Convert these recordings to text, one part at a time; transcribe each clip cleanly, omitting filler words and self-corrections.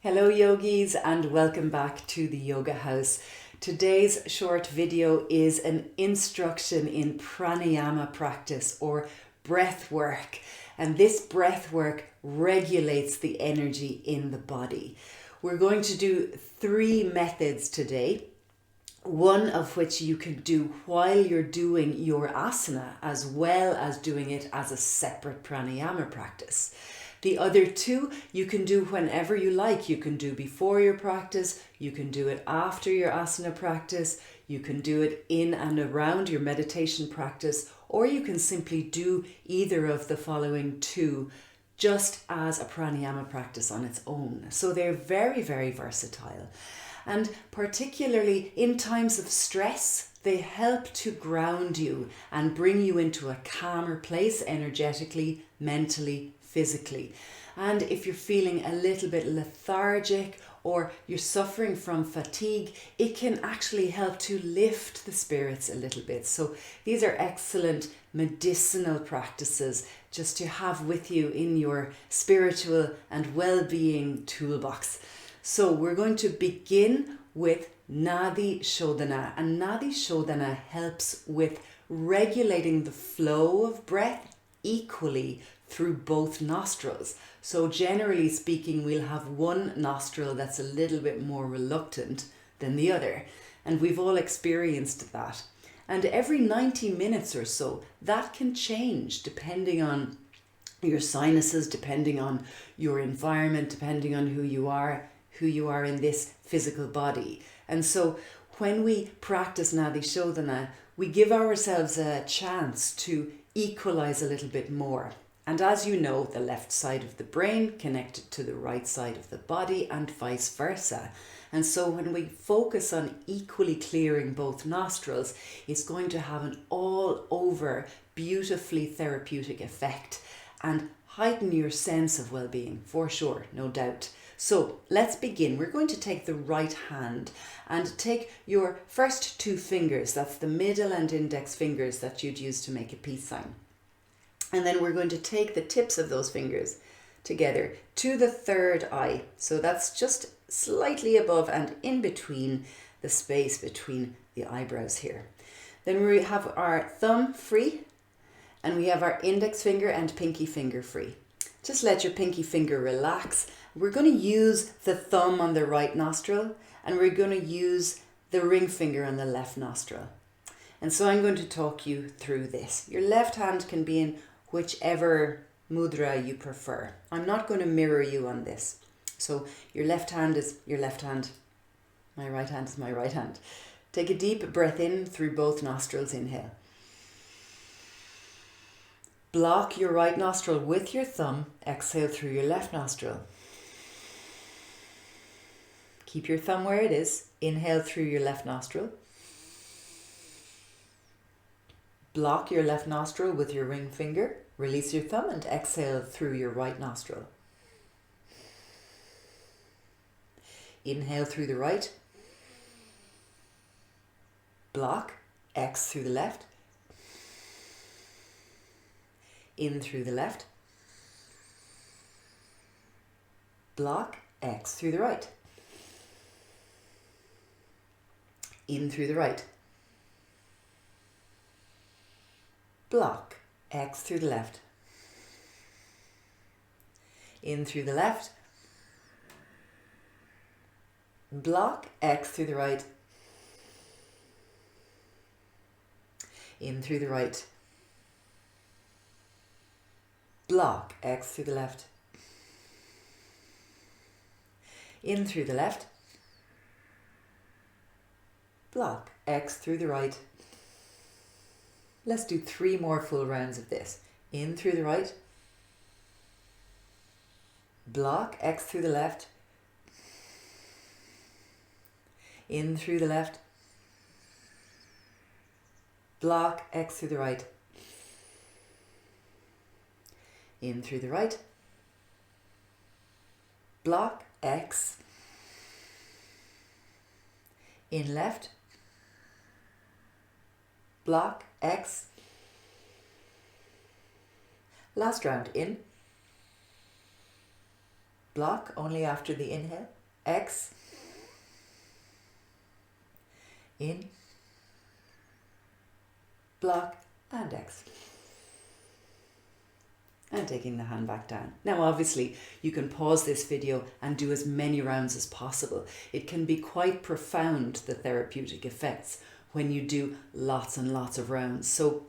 Hello yogis and welcome back to the Yoga House. Today's short video is an instruction in pranayama practice or breath work, and this breath work regulates the energy in the body. We're going to do 3 methods today, one of which you can do while you're doing your asana as well as doing it as a separate pranayama practice. The other 2 you can do whenever you like. You can do before your practice, you can do it after your asana practice, you can do it in and around your meditation practice, or you can simply do either of the following 2 just as a pranayama practice on its own. So they're very, very versatile. And particularly in times of stress, they help to ground you and bring you into a calmer place energetically, mentally, physically. And if you're feeling a little bit lethargic or you're suffering from fatigue, it can actually help to lift the spirits a little bit. So these are excellent medicinal practices just to have with you in your spiritual and well-being toolbox. So we're going to begin with Nadi Shodhana, and Nadi Shodhana helps with regulating the flow of breath equally through both nostrils. So generally speaking, we'll have one nostril that's a little bit more reluctant than the other, and we've all experienced that. And every 90 minutes or so, that can change depending on your sinuses, depending on your environment, depending on who you are in this physical body. And so when we practice Nadi Shodhana, we give ourselves a chance to equalize a little bit more. And as you know, the left side of the brain connected to the right side of the body and vice versa. And so when we focus on equally clearing both nostrils, it's going to have an all over beautifully therapeutic effect and heighten your sense of well-being for sure, no doubt. So let's begin. We're going to take the right hand and take your first 2 fingers, that's the middle and index fingers that you'd use to make a peace sign. And then we're going to take the tips of those fingers together to the 3rd eye. So that's just slightly above and in between the space between the eyebrows here. Then we have our thumb free and we have our index finger and pinky finger free. Just let your pinky finger relax. We're going to use the thumb on the right nostril and we're going to use the ring finger on the left nostril. And so I'm going to talk you through this. Your left hand can be in whichever mudra you prefer. I'm not going to mirror you on this. So your left hand is your left hand. My right hand is my right hand. Take a deep breath in through both nostrils. Inhale. Block your right nostril with your thumb. Exhale through your left nostril. Keep your thumb where it is. Inhale through your left nostril. Block your left nostril with your ring finger. Release your thumb and exhale through your right nostril. Inhale through the right. Block. X through the left. In through the left. Block. X through the right. In through the right. Block. X through the left. In through the left. Block. X through the right. In through the right. Block. X through the left. In through the left. Block. X through the right. Let's do 3 more full rounds of this. In through the right. Block. X through the left. In through the left. Block. X through the right. In through the right. Block. X. In left. Block. X. Last round. In. block only after the inhale. X. In. Block and X. And taking the hand back down. Now obviously you can pause this video and do as many rounds as possible. It can be quite profound, the therapeutic effects, when you do lots and lots of rounds. So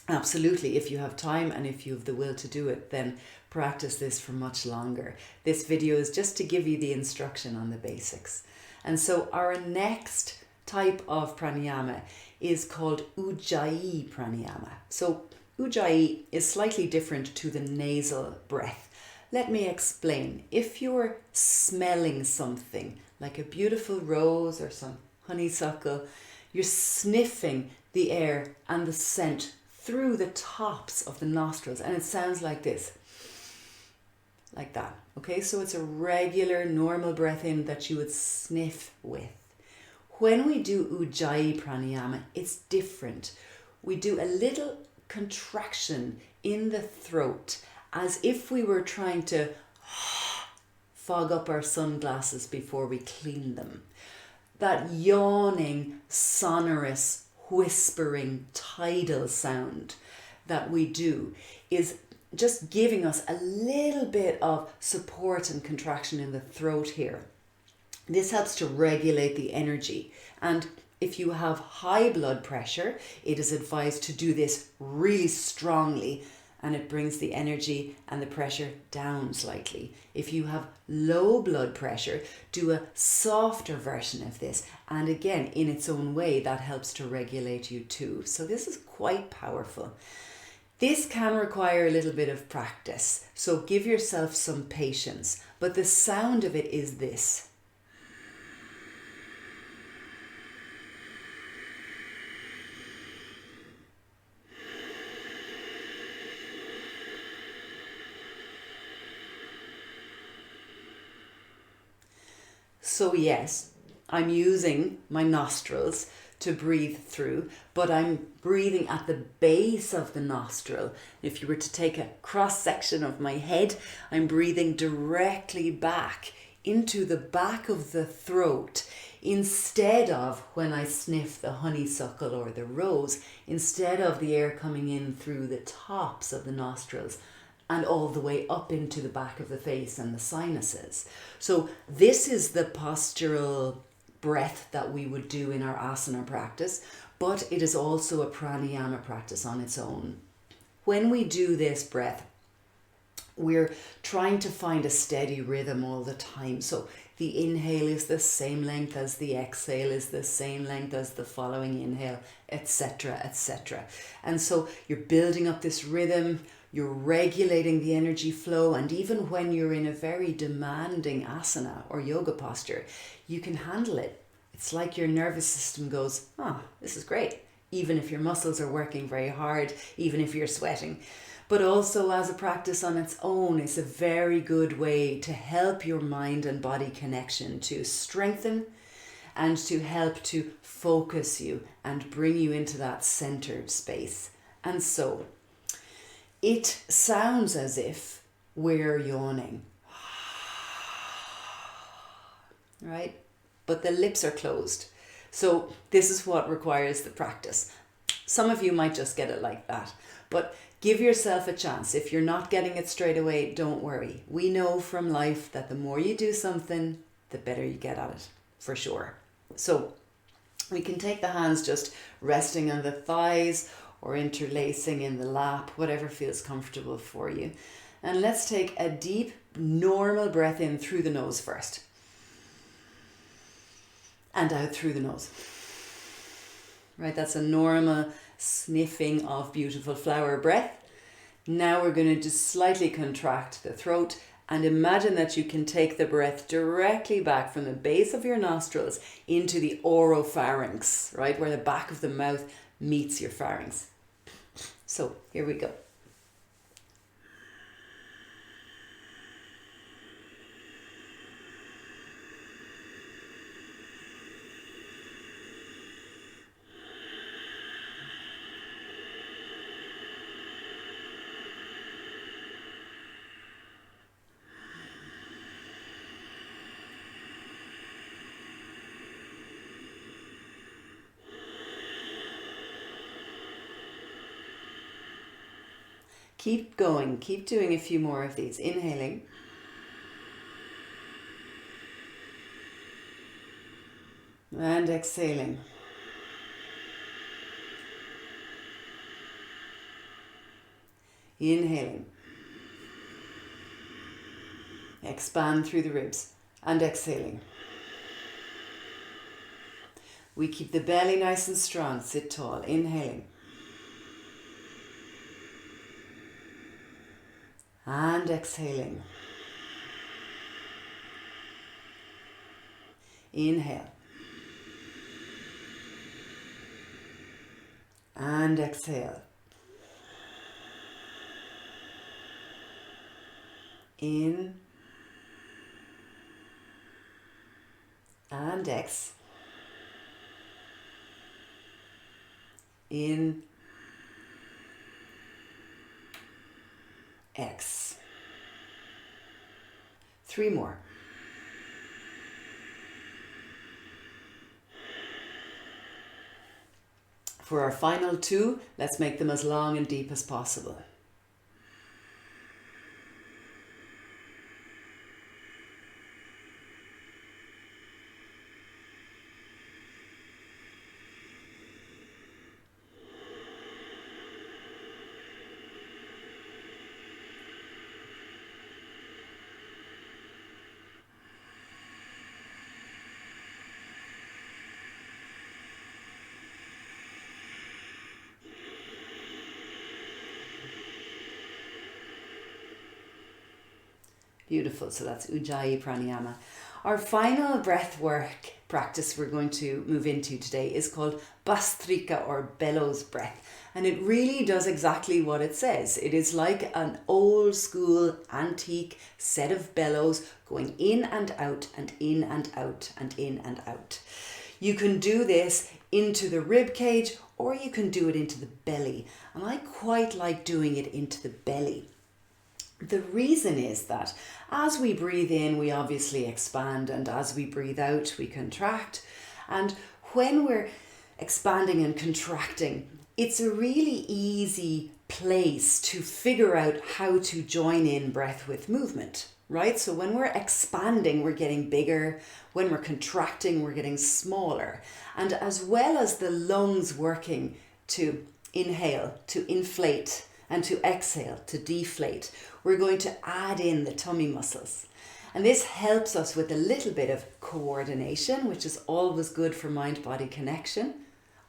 absolutely, if you have time and if you have the will to do it, then practice this for much longer. This video is just to give you the instruction on the basics. And so our next type of pranayama is called Ujjayi pranayama. So Ujjayi is slightly different to the nasal breath. Let me explain. If you're smelling something like a beautiful rose or some honeysuckle, you're sniffing the air and the scent through the tops of the nostrils, and it sounds like this, like that. Okay, so it's a regular normal breath in that you would sniff with. When we do Ujjayi pranayama, it's different. We do a little contraction in the throat as if we were trying to fog up our sunglasses before we clean them. That yawning, sonorous, whispering, tidal sound that we do is just giving us a little bit of support and contraction in the throat here. This helps to regulate the energy, and if you have high blood pressure, it is advised to do this really strongly, and it brings the energy and the pressure down slightly. If you have low blood pressure, do a softer version of this, and again, in its own way, that helps to regulate you too. So this is quite powerful. This can require a little bit of practice, so give yourself some patience, but the sound of it is this. So yes, I'm using my nostrils to breathe through, but I'm breathing at the base of the nostril. If you were to take a cross section of my head, I'm breathing directly back into the back of the throat, instead of when I sniff the honeysuckle or the rose, instead of the air coming in through the tops of the nostrils and all the way up into the back of the face and the sinuses. So this is the postural breath that we would do in our asana practice, but it is also a pranayama practice on its own. When we do this breath, we're trying to find a steady rhythm all the time. So the inhale is the same length as the exhale, is the same length as the following inhale, etc., etc. And so you're building up this rhythm, you're regulating the energy flow, and even when you're in a very demanding asana or yoga posture, you can handle it. It's like your nervous system goes, this is great, even if your muscles are working very hard, even if you're sweating. But also as a practice on its own, it's a very good way to help your mind and body connection to strengthen and to help to focus you and bring you into that centered space. And so it sounds as if we're yawning, right? But the lips are closed. So this is what requires the practice. Some of you might just get it like that, but give yourself a chance. If you're not getting it straight away, don't worry. We know from life that the more you do something, the better you get at it, for sure. So we can take the hands just resting on the thighs or interlacing in the lap, whatever feels comfortable for you. And let's take a deep, normal breath in through the nose first. And out through the nose. Right, that's a normal sniffing of beautiful flower breath. Now we're going to just slightly contract the throat and imagine that you can take the breath directly back from the base of your nostrils into the oropharynx, right, where the back of the mouth meets your pharynx. So here we go. Keep going. Keep doing a few more of these. Inhaling. And exhaling. Inhaling. Expand through the ribs. And exhaling. We keep the belly nice and strong. Sit tall. Inhaling. And exhaling. Inhale. And exhale. In. And ex. In. X. 3 more. For our final 2, let's make them as long and deep as possible. Beautiful. So that's Ujjayi Pranayama. Our final breath work practice we're going to move into today is called Bhastrika, or bellows breath. And it really does exactly what it says. It is like an old school antique set of bellows going in and out and in and out and in and out. You can do this into the rib cage, or you can do it into the belly. And I quite like doing it into the belly. The reason is that as we breathe in, we obviously expand, and as we breathe out, we contract. And when we're expanding and contracting, it's a really easy place to figure out how to join in breath with movement, right? So when we're expanding, we're getting bigger. When we're contracting, we're getting smaller. And as well as the lungs working to inhale, to inflate, and to exhale, to deflate, we're going to add in the tummy muscles. And this helps us with a little bit of coordination, which is always good for mind-body connection.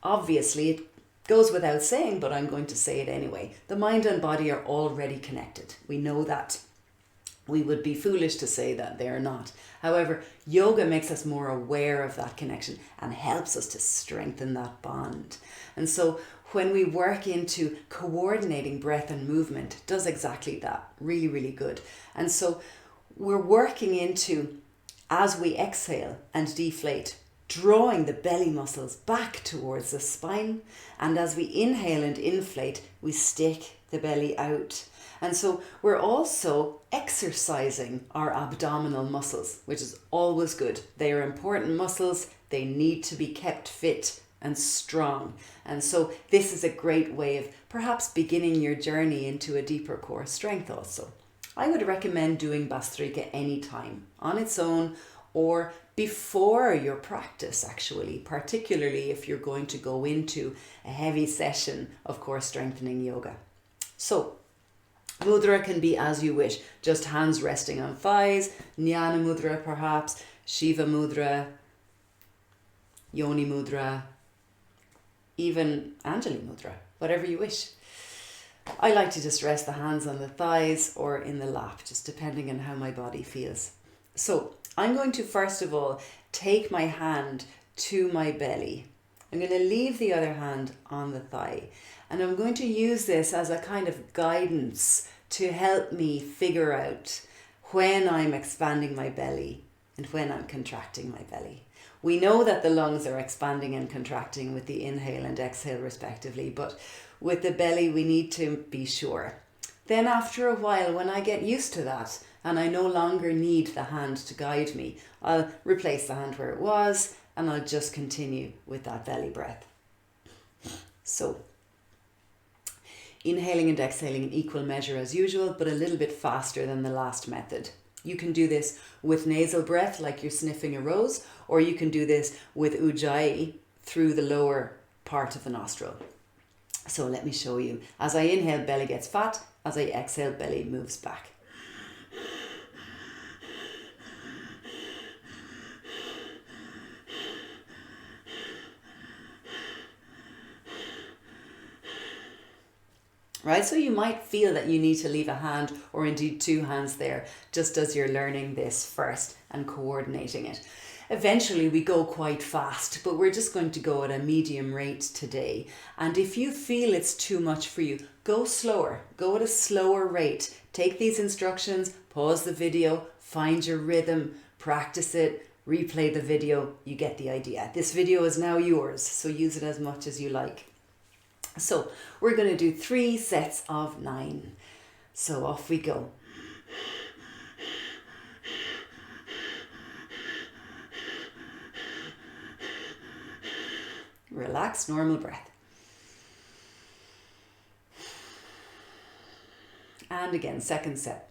Obviously, it goes without saying, but I'm going to say it anyway. The mind and body are already connected. We know that. We would be foolish to say that they're not. However, yoga makes us more aware of that connection and helps us to strengthen that bond. And so when we work into coordinating breath and movement, it does exactly that. Really, really good. And so we're working into, as we exhale and deflate, drawing the belly muscles back towards the spine. And as we inhale and inflate, we stick the belly out. And so we're also exercising our abdominal muscles, which is always good. They are important muscles. They need to be kept fit and strong. And so this is a great way of perhaps beginning your journey into a deeper core strength also. I would recommend doing Bhastrika anytime, on its own or before your practice actually, particularly if you're going to go into a heavy session of core strengthening yoga. So mudra can be as you wish, just hands resting on thighs, Jnana mudra perhaps, Shiva mudra, Yoni mudra, even Anjali mudra, whatever you wish. I like to just rest the hands on the thighs or in the lap, just depending on how my body feels. So I'm going to first of all take my hand to my belly. I'm going to leave the other hand on the thigh, and I'm going to use this as a kind of guidance to help me figure out when I'm expanding my belly and when I'm contracting my belly. We know that the lungs are expanding and contracting with the inhale and exhale respectively, but with the belly we need to be sure. Then after a while, when I get used to that and I no longer need the hand to guide me, I'll replace the hand where it was and I'll just continue with that belly breath. So inhaling and exhaling in equal measure as usual, but a little bit faster than the last method. You can do this with nasal breath like you're sniffing a rose, or you can do this with ujjayi through the lower part of the nostril. So let me show you. As I inhale, belly gets fat. As I exhale, belly moves back. Right, so you might feel that you need to leave a hand or indeed two hands there just as you're learning this first and coordinating it. Eventually we go quite fast, but we're just going to go at a medium rate today. And if you feel it's too much for you, go slower, go at a slower rate. Take these instructions, pause the video, find your rhythm, practice it, replay the video, you get the idea. This video is now yours, so use it as much as you like. So we're going to do 3 sets of 9. So off we go. Relax, normal breath. And again, second set.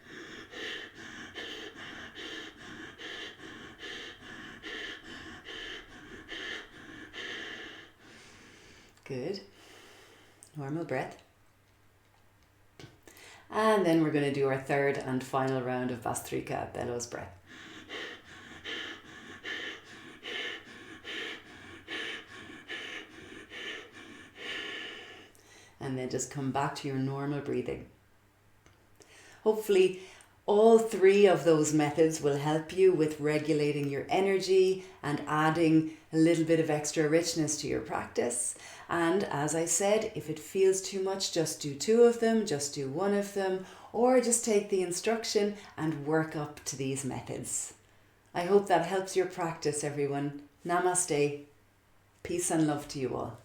Good. Normal breath. And then we're going to do our third and final round of Bhastrika, bellows breath. And then just come back to your normal breathing. Hopefully all 3 of those methods will help you with regulating your energy and adding a little bit of extra richness to your practice. And as I said, if it feels too much, just do 2 of them, just do 1 of them, or just take the instruction and work up to these methods. I hope that helps your practice, everyone. Namaste. Peace and love to you all.